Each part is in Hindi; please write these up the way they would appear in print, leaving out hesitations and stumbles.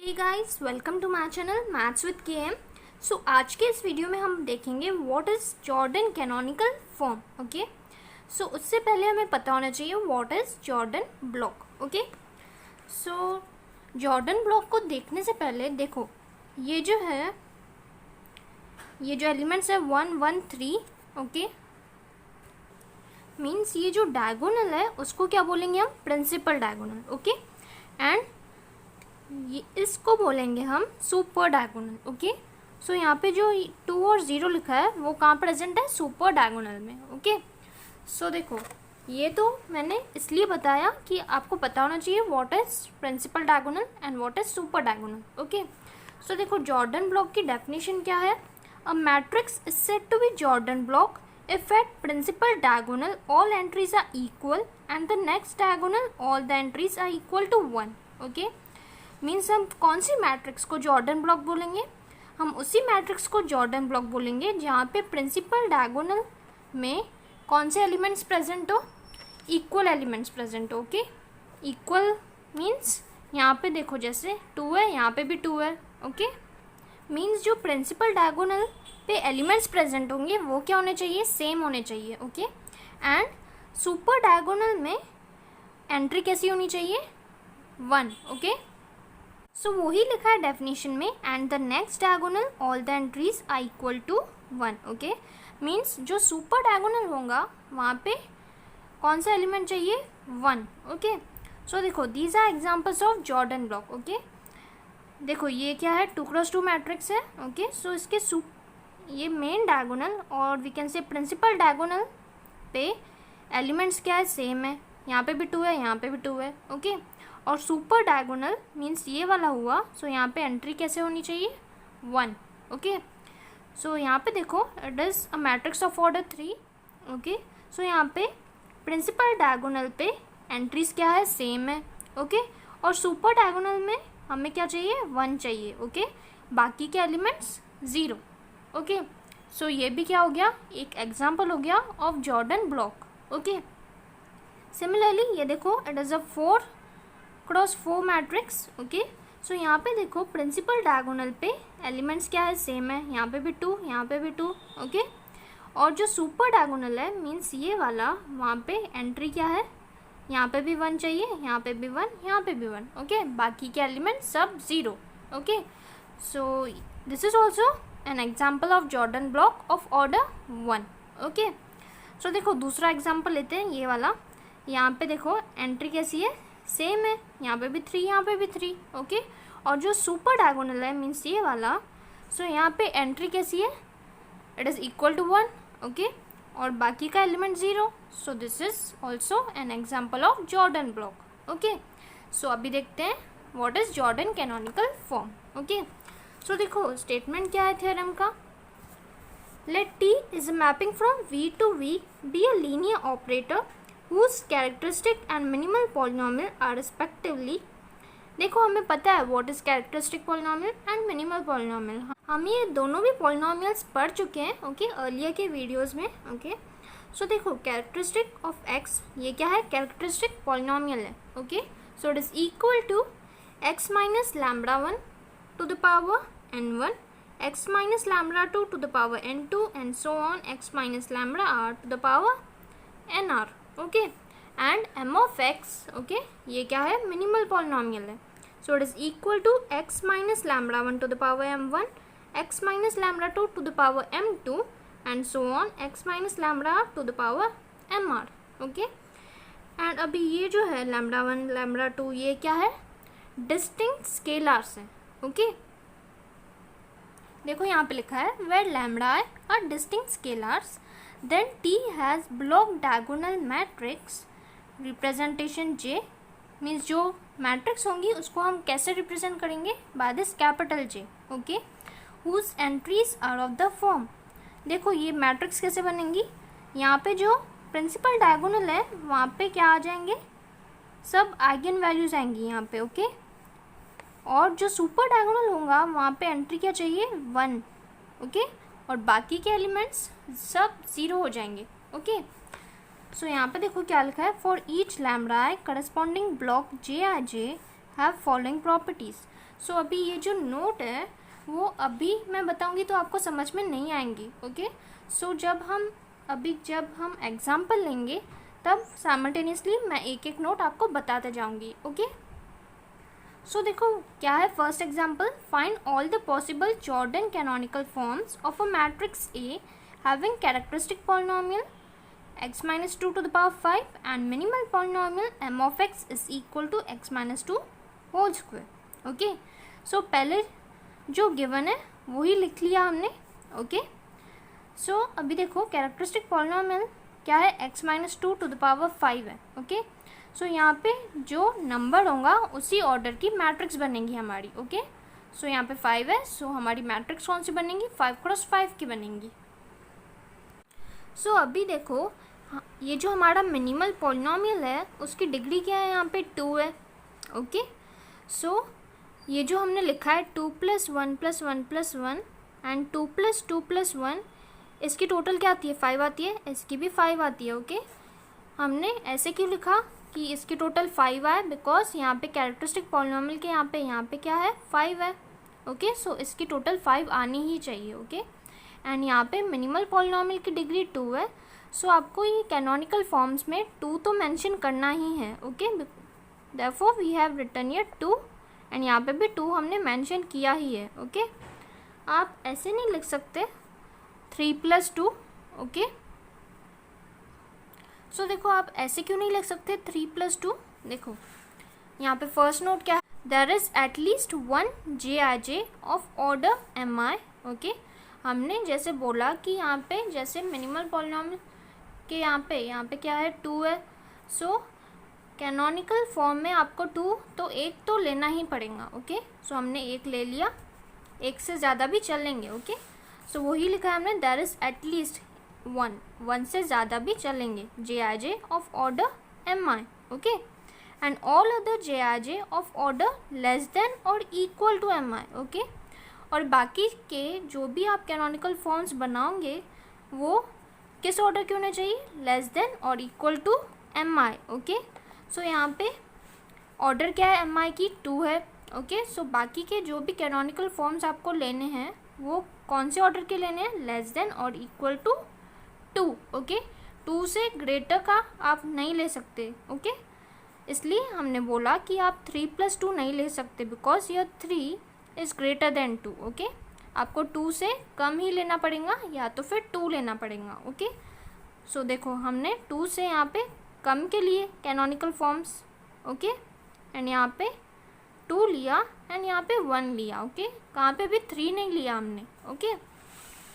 Hey guys, welcome to my channel maths with KM. So आज के इस वीडियो में हम देखेंगे what is Jordan canonical form. Okay, so उससे पहले हमें पता होना चाहिए what is Jordan block. Okay, so Jordan block को देखने से पहले देखो, ये जो एलिमेंट्स है 1 1 3। ओके, मीन्स ये जो डायगोनल है उसको क्या बोलेंगे हम? Principal diagonal. ओके, एंड ये इसको बोलेंगे हम सुपर डायगोनल। ओके, सो यहाँ पे जो 2 और 0 लिखा है वो कहाँ प्रेजेंट है? सुपर डायगोनल में। ओके, सो देखो, ये तो मैंने इसलिए बताया कि आपको पता होना चाहिए what is principal diagonal and what is super diagonal. Okay, so देखो जॉर्डन ब्लॉक की डेफिनेशन क्या है? A matrix is said to be Jordan block if at principal diagonal all entries are equal and the next diagonal all the entries are equal to 1. Okay, means हम कौन सी मैट्रिक्स को जॉर्डन ब्लॉक बोलेंगे? हम उसी मैट्रिक्स को जॉर्डन ब्लॉक बोलेंगे जहाँ पे प्रिंसिपल डायगोनल में कौन से एलिमेंट्स प्रेजेंट हो? इक्वल एलिमेंट्स प्रेजेंट हो। ओके, इक्वल मीन्स यहाँ पे देखो जैसे 2 है, यहाँ पे भी 2 है। ओके, मीन्स जो प्रिंसिपल डायगोनल पे एलिमेंट्स प्रेजेंट होंगे वो क्या होने चाहिए? सेम होने चाहिए। ओके, एंड सुपर डायगोनल में एंट्री कैसी होनी चाहिए? 1। ओके, सो वही लिखा है डेफिनेशन में, and the next diagonal all the entries are equal to 1। Okay, means जो सुपर डायगोनल होगा वहाँ पे कौन सा एलिमेंट चाहिए? 1। ओके, सो देखो these are examples of Jordan block. Okay, देखो ये क्या है? 2x2 मैट्रिक्स है। ओके, सो इसके ये मेन डायगोनल और we can say principal diagonal पे एलिमेंट्स क्या है? सेम है। यहाँ पे भी 2 है, यहाँ पे भी 2 है। ओके, और सुपर डायगोनल मीन्स ये वाला हुआ, सो यहाँ पे एंट्री कैसे होनी चाहिए? 1। ओके, सो यहाँ पे देखो it is a matrix of order 3। Okay, so यहाँ पे प्रिंसिपल डायगोनल पे एंट्रीज क्या है? सेम है। ओके, और सुपर डायगोनल में हमें क्या चाहिए? 1 चाहिए। ओके, बाकी के एलिमेंट्स 0। ओके, सो ये भी क्या हो गया? एक एग्जाम्पल हो गया of Jordan block. Okay, similarly ये देखो it is a 4x4 matrix. Okay, so यहाँ पे देखो प्रिंसिपल डायगोनल पे एलिमेंट्स क्या है? सेम है। यहाँ पे भी 2, यहाँ पे भी 2। ओके, और जो सुपर डायगोनल है मीन्स ये वाला, वहाँ पे एंट्री क्या है? यहाँ पे भी 1 चाहिए, यहाँ पे भी 1, यहाँ पे भी 1। ओके, बाकी के एलिमेंट सब 0। Okay, so this is also an example of Jordan block of order 1। Okay, so देखो दूसरा एग्जाम्पल लेते हैं, ये वाला। यहाँ पे देखो एंट्री कैसी है? सेम है। यहाँ पे भी 3, यहाँ पे भी 3। ओके, और जो सुपर डायगोनल है मीन्स ये वाला, सो यहाँ पे एंट्री कैसी है? It is equal to 1। Okay, और बाकी का element 0। So this is also an example of Jordan block. Okay, so अभी देखते हैं what is Jordan canonical form. Okay, so देखो स्टेटमेंट क्या है थ्योरम का? Let T is a mapping from V to V be a linear operator whose characteristic and minimal polynomial are respectively। देखो हमें पता है what is characteristic polynomial and minimal polynomial. हम ये दोनों भी पॉलिनोमियल्स पढ़ चुके हैं। ओके, अर्लियर के वीडियोस में। ओके, सो देखो कैरेक्टरिस्टिक ऑफ x ये क्या है? कैरेक्टरिस्टिक पॉलिनोमियल है। Okay, so it is equal to x minus lambda 1 to the power n1, x minus lambda 2 to the power n2 and so on x minus lambda r to the power nr। Okay, and m of x, okay, ये क्या है? मिनिमल पॉलिनोमियल है। So it is equal to x minus lambda 1 to the power m1, x minus lambda 2 to the power m2 and so on x minus lambda r to the power mr। Okay, and अभी ये जो है लैम्बडा 1 लैम्बडा 2 ये क्या है? डिस्टिंक्ट स्केलर्स हैं। ओके, देखो यहाँ पे लिखा है where lambda are distinct scalars then T has block diagonal matrix representation J। Means जो मैट्रिक्स होंगी उसको हम कैसे रिप्रेजेंट करेंगे? By this capital J। Okay, whose entries are of the form. देखो ये मैट्रिक्स कैसे बनेंगी? यहाँ पे जो प्रिंसिपल डायगोनल है वहाँ पे क्या आ जाएंगे? सब आइगन वैल्यूज आएंगी यहाँ पे। ओके, और जो सुपर डायगोनल होगा वहाँ पे एंट्री क्या चाहिए? 1। ओके, और बाकी के एलिमेंट्स सब 0 हो जाएंगे। ओके, सो यहाँ पे देखो क्या लिखा है? For each lambda I corresponding block J have following properties. So अभी ये जो नोट है वो अभी मैं बताऊंगी तो आपको समझ में नहीं आएंगी, ओके। सो जब हम एग्जाम्पल लेंगे तब साइमल्टेनियसली मैं एक एक नोट आपको बताते जाऊंगी, ओके। सो देखो क्या है first example, find all the possible Jordan canonical forms of a matrix A having characteristic polynomial x minus 2 to the power 5 and minimal polynomial m of x is equal to x minus 2 whole square, okay. So पहले जो गिवन है वही लिख लिया हमने, ओके। सो अभी देखो कैरेक्टरिस्टिक पॉलिनोमियल क्या है, x minus 2 to the power 5 है, ओके। सो यहाँ पे जो नंबर होगा उसी ऑर्डर की मैट्रिक्स बनेगी हमारी, ओके। सो यहाँ पे 5 है, सो हमारी मैट्रिक्स कौन सी बनेंगी, 5 क्रॉस 5 की बनेंगी। सो अभी देखो ये जो हमारा मिनिमल पॉलिनोमियल है उसकी डिग्री क्या है, यहाँ पे 2 है, ओके। सो ये जो हमने लिखा है 2 + 1 + 1 + 1 एंड 2 + 2 + 1, इसकी टोटल क्या आती है, 5 आती है, इसकी भी 5 आती है, ओके। हमने ऐसे क्यों लिखा कि इसकी टोटल 5 आए, बिकॉज यहाँ पे कैरेक्टरिस्टिक पॉलिनोमियल के यहाँ पे क्या है, 5 है, ओके। सो इसकी टोटल 5 आनी ही चाहिए, ओके। एंड यहाँ पे मिनिमल पॉलिनोमियल की डिग्री 2 है, सो आपको ये कैनोनिकल फॉर्म्स में 2 तो मेंशन करना ही है, okay. Therefore we have written here 2 and यहाँ पे भी 2 हमने मेंशन किया ही है, ओके। आप ऐसे नहीं लिख सकते 3 + 2, ओके। सो देखो आप ऐसे क्यों नहीं लिख सकते 3 + 2, देखो यहाँ पे फर्स्ट नोट क्या है, there is at least 1 Jij of order mi, okay. हमने जैसे बोला कि यहाँ पे जैसे मिनिमल पॉलिनोमियल के यहाँ पे क्या है, 2 है। सो कैनोनिकल फॉर्म में आपको 2 तो एक तो लेना ही पड़ेगा, ओके। सो हमने एक ले लिया, एक से ज़्यादा भी चलेंगे, ओके। सो वही लिखा है हमने, देयर इज एटलीस्ट 1 से ज़्यादा भी चलेंगे Jij of order mi, okay. And all other Jij of order less than और इक्वल टू mi, ओके। और बाकी के जो भी आप कैनोनिकल फॉर्म्स बनाओगे वो किस ऑर्डर के होने चाहिए, लेस देन और equal to mi, okay. So यहाँ पे ऑर्डर क्या है mi की, 2 है, ओके। सो बाकी के जो भी कैनोनिकल फॉर्म्स आपको लेने हैं वो कौन से ऑर्डर के लेने हैं, लेस देन और इक्वल टू 2, ओके। 2 से ग्रेटर का आप नहीं ले सकते, ओके। इसलिए हमने बोला कि आप 3 + 2 नहीं ले सकते, बिकॉज यह 3 इज़ ग्रेटर देन 2, ओके। आपको 2 से कम ही लेना पड़ेगा या तो फिर 2 लेना पड़ेगा, ओके। सो देखो हमने 2 से यहाँ पे कम के लिए कैनोनिकल फॉर्म्स, ओके। एंड यहाँ पे 2 लिया एंड यहाँ पे 1 लिया, ओके। कहाँ पे भी 3 नहीं लिया हमने, ओके।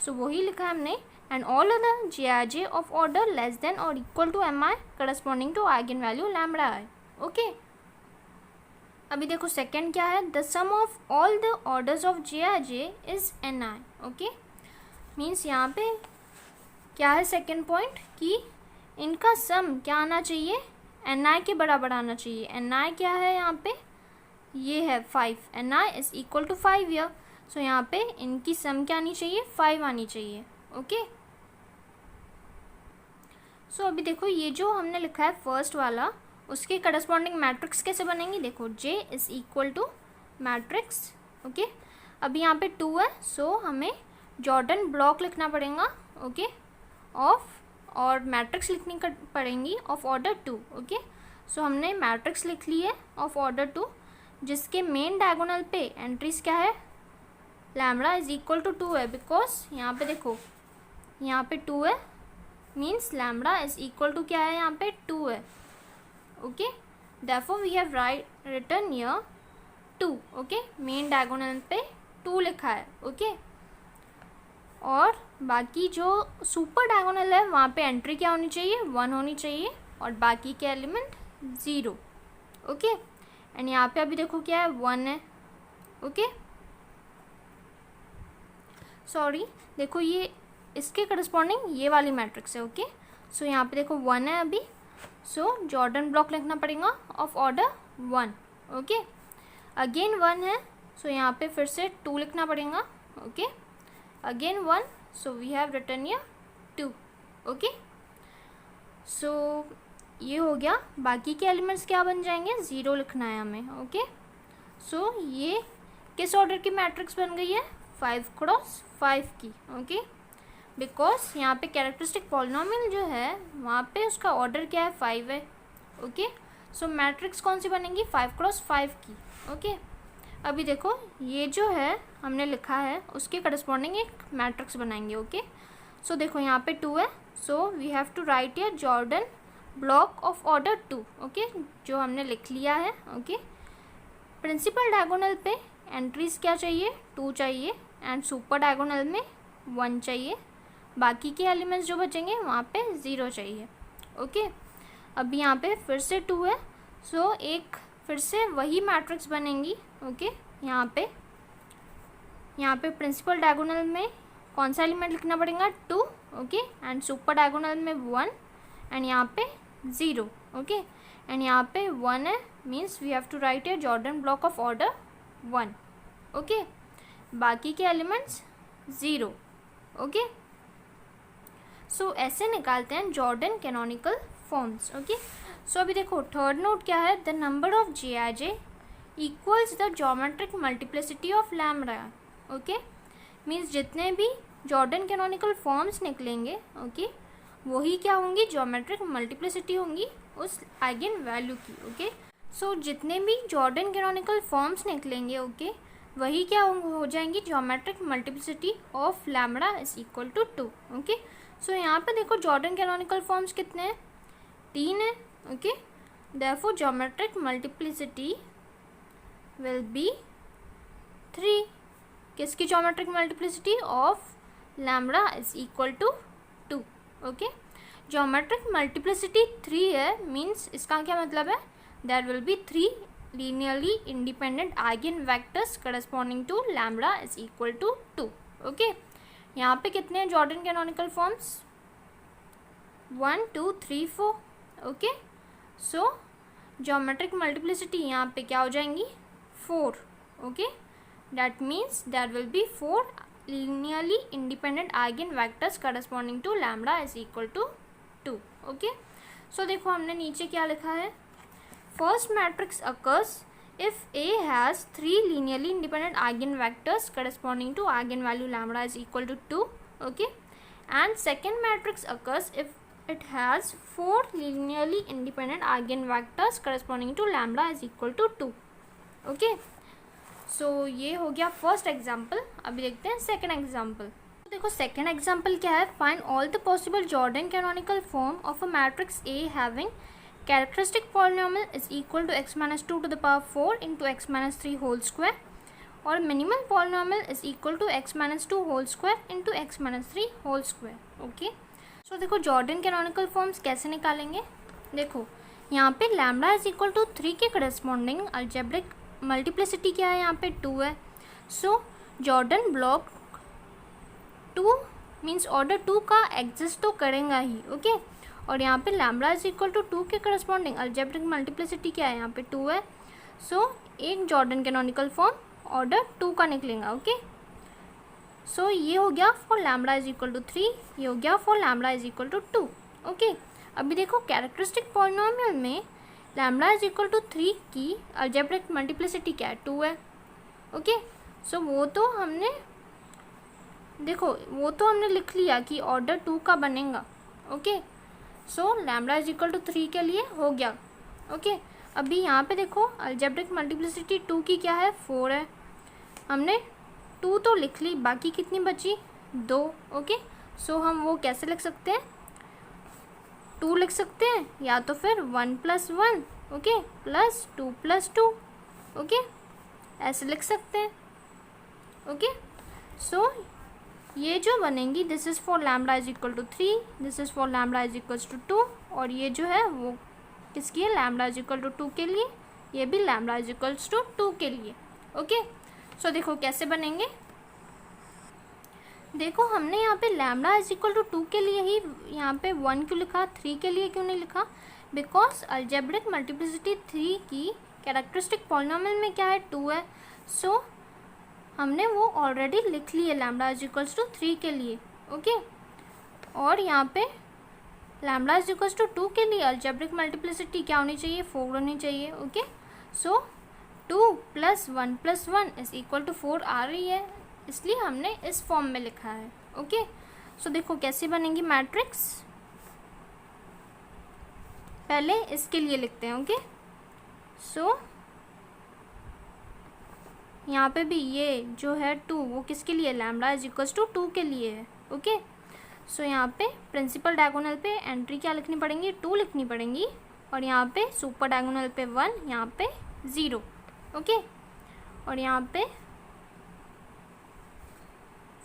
सो वही लिखा हमने, and all other Jij of order less than और equal to mi corresponding to eigenvalue λi, okay. अभी देखो सेकंड क्या है, the sum of all the orders of Jij is ni, okay. Means यहाँ पे क्या है सेकंड पॉइंट कि इनका सम क्या आना चाहिए, ni के बराबर आना चाहिए। ni क्या है यहाँ पे, ये है 5, ni is equal to 5 year. So यहाँ पे इनकी सम क्या आनी चाहिए, 5 आनी चाहिए, ओके। सो अभी देखो ये जो हमने लिखा है फर्स्ट वाला, उसके करस्पॉन्डिंग मैट्रिक्स कैसे बनेंगी, देखो J is equal to matrix, okay. अभी यहाँ पे 2 है, सो हमें जॉर्डन ब्लॉक लिखना पड़ेगा, ओके, ऑफ, और मैट्रिक्स लिखनी पड़ेंगी ऑफ ऑर्डर 2, ओके। सो हमने मैट्रिक्स लिख ली है ऑफ ऑर्डर 2, जिसके मेन डायगोनल पे एंट्रीज क्या है, लैम्बडा इज इक्वल टू 2 है, बिकॉज यहाँ पे देखो यहाँ पे 2 है, means lambda is equal to क्या है, यहाँ पे 2 है, okay. Therefore we have written here 2, okay. Main diagonal पे 2 लिखा है, ओके। और बाकी जो सुपर डायगोनल है वहाँ पे एंट्री क्या होनी चाहिए, 1 होनी चाहिए, और बाकी के एलिमेंट 0, ओके। एंड यहाँ पे अभी देखो क्या है, 1 है, ओके। सॉरी देखो ये इसके करस्पॉन्डिंग ये वाली मैट्रिक्स है, ओके। सो यहाँ पे देखो 1 है अभी, सो जॉर्डन ब्लॉक लिखना पड़ेगा ऑफ ऑर्डर 1, ओके। अगेन 1 है, सो यहाँ पे फिर से 2 लिखना पड़ेगा, okay. Again 1, so we have written here 2, okay. So ये हो गया, बाकी के एलिमेंट्स क्या बन जाएंगे, 0 लिखना है हमें, ओके। सो ये किस ऑर्डर की मैट्रिक्स बन गई है? 5x5 की, ओके। बिकॉज यहाँ पे कैरेक्टरिस्टिक पॉलिनोमियल जो है वहाँ पे उसका ऑर्डर क्या है? 5 है, ओके। सो मैट्रिक्स कौन सी बनेंगी? 5x5 की, ओके। अभी देखो ये जो है हमने लिखा है उसके करस्पॉन्डिंग एक मैट्रिक्स बनाएंगे, ओके। सो देखो यहाँ पे 2 है, so we have to write a Jordan block of order 2, okay, जो हमने लिख लिया है, ओके। प्रिंसिपल डायगोनल पे एंट्रीज क्या चाहिए? 2 चाहिए एंड सुपर डायगोनल में 1 चाहिए। बाकी के एलिमेंट्स जो बचेंगे वहाँ पे 0 चाहिए, ओके। अभी यहाँ पे फिर से 2 है, सो एक फिर से वही मैट्रिक्स बनेंगी, ओके। यहाँ पे प्रिंसिपल डायगोनल में कौन सा एलिमेंट लिखना पड़ेगा? 2, ओके, एंड सुपर डायगोनल में 1 एंड यहाँ पे 0, ओके। एंड यहाँ पे 1 है, means we have to write a Jordan block of order 1, okay. बाकी के एलिमेंट्स 0, ओके। सो ऐसे निकालते हैं Jordan canonical forms, okay. So अभी देखो थर्ड नोट क्या है? The number of Jij equals the geometric multiplicity of lambda, okay. Means जितने भी जॉर्डन कैनोनिकल फॉर्म्स निकलेंगे, ओके, वही क्या होंगी? ज्योमेट्रिक मल्टीप्लिसिटी होंगी उस आइगन वैल्यू की, ओके। सो जितने भी जॉर्डन कैनोनिकल फॉर्म्स निकलेंगे, ओके, वही क्या हो जाएंगी? Geometric multiplicity of lambda is equal to 2, okay. So यहाँ पे देखो जॉर्डन कैनोनिकल फॉर्म्स कितने हैं? 3 है, okay. Therefore geometric multiplicity will be 3। किसकी geometric multiplicity? Of lambda is equal to 2, okay. Geometric multiplicity 3 है, मीन्स इसका क्या मतलब है? There will be 3 linearly independent eigenvectors corresponding to lambda is equal to 2, okay. यहाँ पे कितने हैं Jordan canonical forms? 1 2 3 4, okay. So geometric multiplicity यहाँ पे क्या हो जाएंगी? 4, okay. That means there will be 4 linearly independent eigenvectors corresponding to lambda is equal to 2, okay। so देखो हमने नीचे क्या लिखा है? first matrix occurs if A has 3 linearly independent eigenvectors corresponding to eigenvalue lambda is equal to 2, okay। and second matrix occurs if it has 4 linearly independent eigenvectors corresponding to lambda is equal to 2, okay। सो ये हो गया फर्स्ट एग्जाम्पल। अभी देखते हैं सेकेंड एग्जाम्पल। तो देखो सेकेंड एग्जाम्पल क्या है? Find all the possible Jordan canonical form of a matrix A having characteristic polynomial is equal to x-2 to the power 4 into x-3 whole square और minimal polynomial is equal to x-2 whole square into x-3 whole square, okay. So देखो जॉर्डन कैनोनिकल फॉर्म्स कैसे निकालेंगे? देखो यहाँ पे लैम्डा इज इक्वल टू 3 के करस्पॉन्डिंग अलजेब्रिक मल्टीप्लिसिटी क्या है? यहाँ पे 2 है। सो जॉर्डन ब्लॉक 2 मीन्स ऑर्डर 2 का एग्जिस्ट तो करेगा ही, ओके। और यहाँ पे लैम्डा इज इक्वल टू 2 के करस्पॉन्डिंग अलजेब्रिक मल्टीप्लिसिटी क्या है? यहाँ पे 2 है। सो एक जॉर्डन कैनोनिकल फॉर्म ऑर्डर 2 का निकलेगा, ओके। सो ये हो गया for lambda is equal to 3, ये हो गया for lambda is equal to 2, okay. अभी देखो कैरेक्टरिस्टिक पॉलिनोमियल में लैम्डा इज इक्वल टू 3 की अलजेब्रिक मल्टीप्लिसिटी क्या है? 2 है, ओके। सो वो तो हमने लिख लिया कि ऑर्डर 2 का बनेगा, okay. So lambda is equal to 3 के लिए हो गया, ओके। अभी यहाँ पे देखो अलजेब्रिक मल्टीप्लिसिटी 2 की क्या है? 4 है। हमने 2 तो लिख ली, बाकी कितनी बची? 2, ओके। सो हम वो कैसे लिख सकते हैं? 2 लिख सकते हैं या तो फिर 1 + 1, ओके, प्लस 2 + 2, ओके, ऐसे लिख सकते हैं, ओके। सो ये जो बनेंगी this is for lambda is equal to 3, this is for lambda is equal to 2 और ये जो है वो किसकी है? लैम्डा इज इक्वल टू 2 के लिए, ये भी लैम्डा इज इक्वल टू 2 के लिए, ओके। सो देखो कैसे बनेंगे। देखो हमने यहाँ पे लैम्डा इज इक्वल टू 2 के लिए ही यहाँ पे 1 क्यों लिखा? 3 के लिए क्यों नहीं लिखा? बिकॉज अलजेब्रिक मल्टीप्लिसिटी 3 की कैरेक्टरिस्टिक पॉलिनोमियल में क्या है? 2 है। सो हमने वो ऑलरेडी लिख ली है लैम्डा इज इक्वल्स टू 3 के लिए, ओके। और यहाँ पे लैम्डा इज इक्वल्स टू 2 के लिए अलजेब्रिक मल्टीप्लिसिटी क्या होनी चाहिए? 4 होनी चाहिए, ओके। सो 2 + 1 + 1 = 4 आ रही है, इसलिए हमने इस फॉर्म में लिखा है। ओके, सो देखो कैसे बनेगी मैट्रिक्स। पहले इसके लिए लिखते हैं। ओके, सो यहाँ पे भी ये जो है 2 वो किसके लिए, लैम्डा = 2 के लिए है। ओके, सो यहाँ पे प्रिंसिपल डायगोनल पे एंट्री क्या लिखनी पड़ेंगी, 2 लिखनी पड़ेंगी, और यहाँ पे सुपर डायगोनल पे 1, यहाँ पे 0। ओके, और यहाँ पे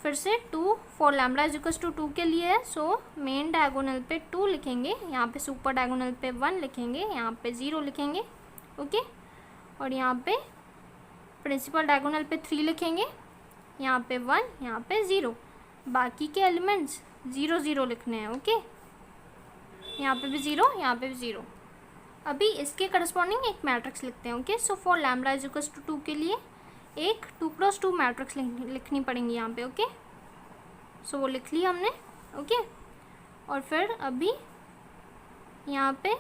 फिर से 2 फॉर लैम्डा = 2 के लिए है, सो मेन डायगोनल पे 2 लिखेंगे, यहाँ पे सुपर डायगोनल पे 1 लिखेंगे, यहाँ पे 0 लिखेंगे। ओके, और यहाँ पे प्रिंसिपल डायगोनल पे 3 लिखेंगे, यहाँ पे 1, यहाँ पे 0। बाकी के एलिमेंट्स 0 0 लिखने हैं। ओके, यहाँ पे भी 0, यहाँ पे भी 0। अभी इसके करस्पॉन्डिंग एक मैट्रिक्स लिखते हैं। ओके, सो फॉर लैम्डा = 2 के लिए एक 2 × 2 मैट्रिक्स लिखनी पड़ेंगी यहाँ पे। ओके, सो वो लिख ली हमने। ओके, और फिर अभी यहाँ पे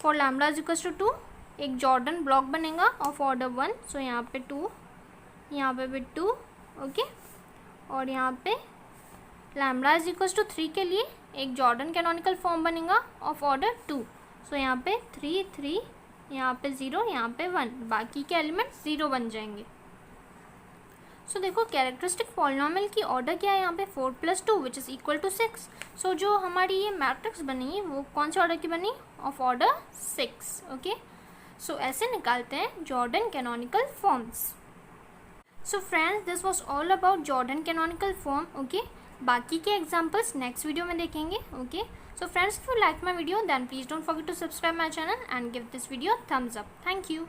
फॉर लैम्डा = 2 एक जॉर्डन ब्लॉक बनेगा ऑफ ऑर्डर 1, सो यहाँ पे 2, यहाँ पे भी 2। ओके, और यहाँ पे लैम्डा = 3 के लिए एक जॉर्डन कैनोनिकल फॉर्म बनेगा ऑफ ऑर्डर 2, सो यहाँ पे 3 3, यहाँ पे 0, यहाँ पे 1। बाकी के एलिमेंट्स 0 बन जाएंगे। सो देखो कैरेक्टरिस्टिक पॉलिनॉमियल की ऑर्डर क्या है यहाँ पे, 4 + 2 = 6। सो जो हमारी ये मैट्रिक्स बनी वो कौन से ऑर्डर की बनी, ऑफ ऑर्डर 6। ओके, सो ऐसे निकालते हैं Jordan canonical forms. So friends, this was all about Jordan canonical form. Okay, बाकी के एग्जांपल्स नेक्स्ट वीडियो में देखेंगे। Okay, so friends, if you like my video then please don't forget to subscribe my channel and give this video a thumbs up. Thank you.